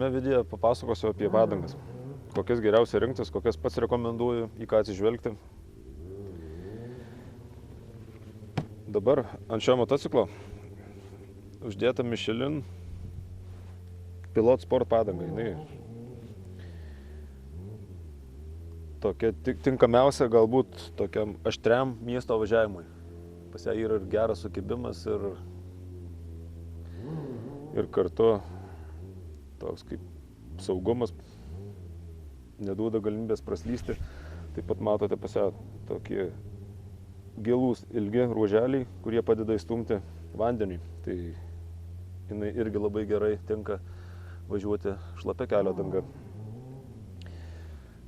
Šiame video papasakosiu apie padangas. Kokias geriausia rinktis, kokias pats rekomenduoju, į ką atsižvelgti. Dabar ant šio motociklo uždėta Michelin Pilot Sport padanga. Jinai tokia tinkamiausia galbūt tokiam aštriam miesto važiavimui. Pas ją yra ir geras sukibimas ir kartu toks kaip saugumas, neduoda galimybės praslysti. Taip pat matote pas ją tokie gilūs ilgi ruoželiai, kurie padeda įstumti vandeniui. Tai jinai irgi labai gerai tinka važiuoti šlapia kelio danga.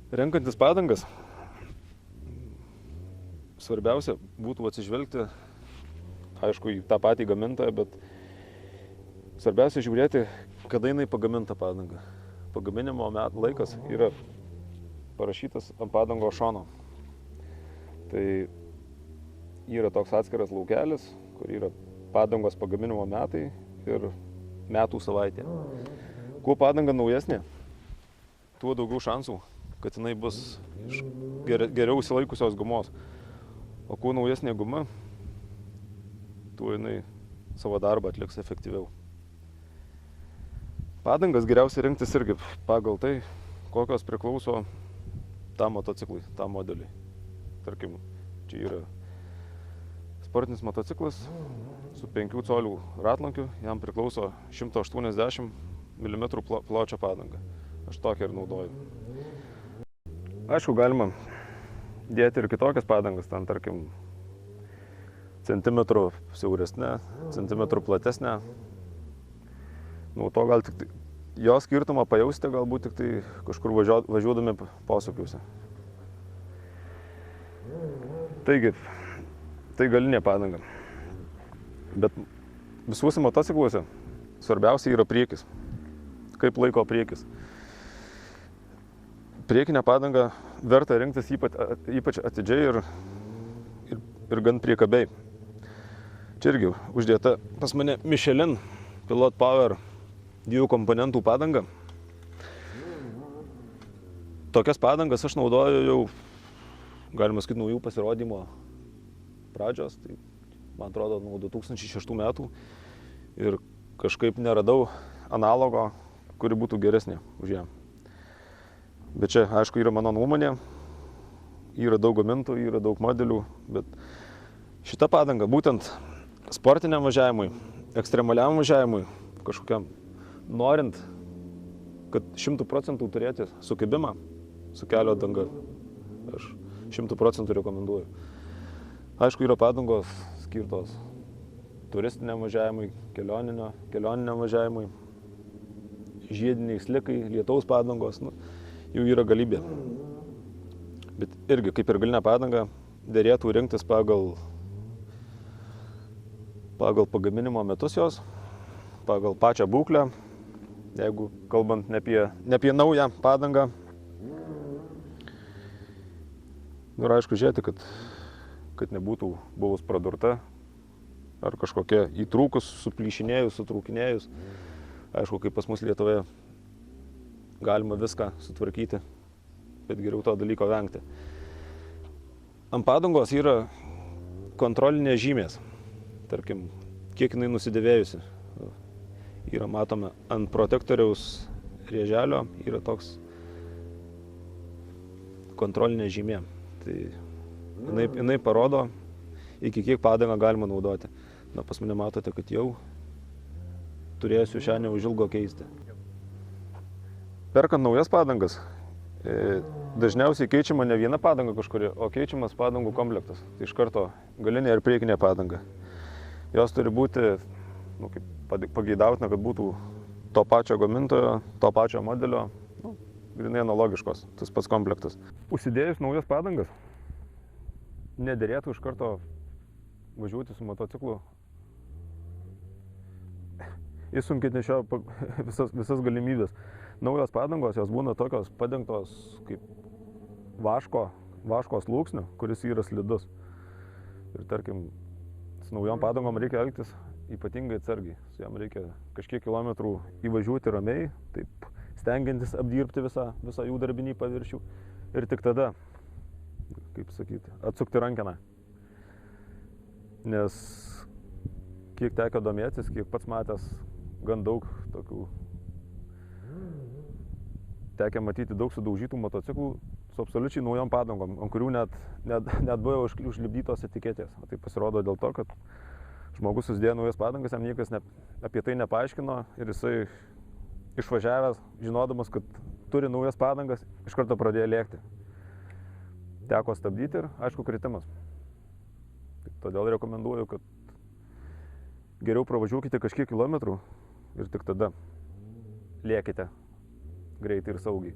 Renkantis padangas, svarbiausia būtų atsižvelgti, aišku, į tą patį gamintoją, bet svarbiausia žiūrėti, kada jinai pagaminta padanga. Pagaminimo laikas yra parašytas ant padangos šono. Tai yra toks atskiras laukelis, kur yra padangos pagaminimo metai ir metų savaitė. Kuo padanga naujesnė, tuo daugiau šansų, kad jinai bus iš geriau išsilaikusios gumos. O kuo naujesnė guma, tuo jinai savo darbą atliks efektyviau. Padangas geriausia rinktis irgi pagal tai, kokios priklauso tam motociklui, tam modeliui. Tarkim, čia yra sportinis motociklas su 5 colių ratlankiu, jam priklauso 180 mm pločio padanga. Aš tokią ir naudoju. Aišku, galima dėti ir kitokias padangas, ten tarkim centimetrų siauresnė, centimetrų platesnė. Nuo to gal tik jo skirtumą pajausite galbūt tik tai kažkur važiuodami posūkiuose. Taigi, tai galinė padanga. Bet visuose motocikluose svarbiausia yra priekis. Kaip laiko priekis. Priekinę padangą verta rinktis ypač atidžiai ir gan priekabiai. Čia irgi uždėta pas mane Michelin Pilot Power 2 komponentų padanga. Tokias padangas aš naudoju jau, galima sakyti, naujų pasirodymo pradžios. Tai, man atrodo, nuo 2006 metų. Ir kažkaip neradau analogo, kuri būtų geresnė už ją. Bet čia, aišku, yra mano nuomonė. Yra daug gamintojų, yra daug modelių. Bet šita padanga būtent sportiniam važiavimui, ekstremaliam važiavimui, kažkokiam, norint, kad 100% turėti sukibimą su kelio danga, aš 100% rekomenduoju. Aišku, yra padangos skirtos turistiniam važiavimui, kelioniniam važiavimui, žiediniai slikai, lietaus padangos, jų yra galybė. Bet irgi, kaip ir galinė padanga, derėtų rinktis pagal pagaminimo metus jos, pagal pačią būklę, jeigu kalbant ne apie naują padangą. Ir aišku, žiūrėti, kad nebūtų buvus pradurta ar kažkokia įtrūkus, suplyšinėjus, sutrūkinėjus. Aišku, kaip pas mus Lietuvoje galima viską sutvarkyti, bet geriau to dalyko vengti. Ant padangos yra kontrolinės žymės. Tarkim, kiek jinai nusidėvėjusi. Yra, matome, ant protektoriaus rėželio yra toks kontrolinė žymė. Tai jinai parodo, iki kiek padangą galima naudoti. Pas mane matote, kad jau turėsiu šią neužilgo keisti. Perkant naujas padangas, dažniausiai keičiama ne viena padanga kažkuri, o keičiamas padangų komplektas. Tai iš karto galinė ir priekinė padanga. Jos turi būti pageidautina, kad būtų to pačio gamintojo, to pačio modelio, grinai analogiškos, tas pats komplektas. Užsidėjus naujas padangas, nederėtų iš karto važiuoti su motociklu. Įsunkinti šio visas galimybės. Naujos padangos, jos būna tokios padengtos kaip vaško sluoksniu, kuris yra slidus. Ir tarkim, su naujom padangom reikia elgtis ypatingai atsargiai. Su jam reikia kažkiek kilometrų įvažiuoti ramiai, taip stengiantis apdirbti visą jų darbinį paviršių ir tik tada, kaip sakyti, atsukti rankeną. Nes kiek teko domėtis, kiek pats matęs gan daug tokių, tekę matyti daug sudaužytų motociklų su absoliučiai naujom padangom, ant kurių net buvo užlipdytos etiketės. O tai pasirodo dėl to, kad žmogus susidėjo naujas padangas, jam niekas apie tai nepaaiškino ir jisai išvažiavęs, žinodamas, kad turi naujas padangas, iš karto pradėjo lėkti. Teko stabdyti ir, aišku, kritimas. Todėl rekomenduoju, kad geriau pravažiuokite kažkiek kilometrų ir tik tada lėkite greitai ir saugiai.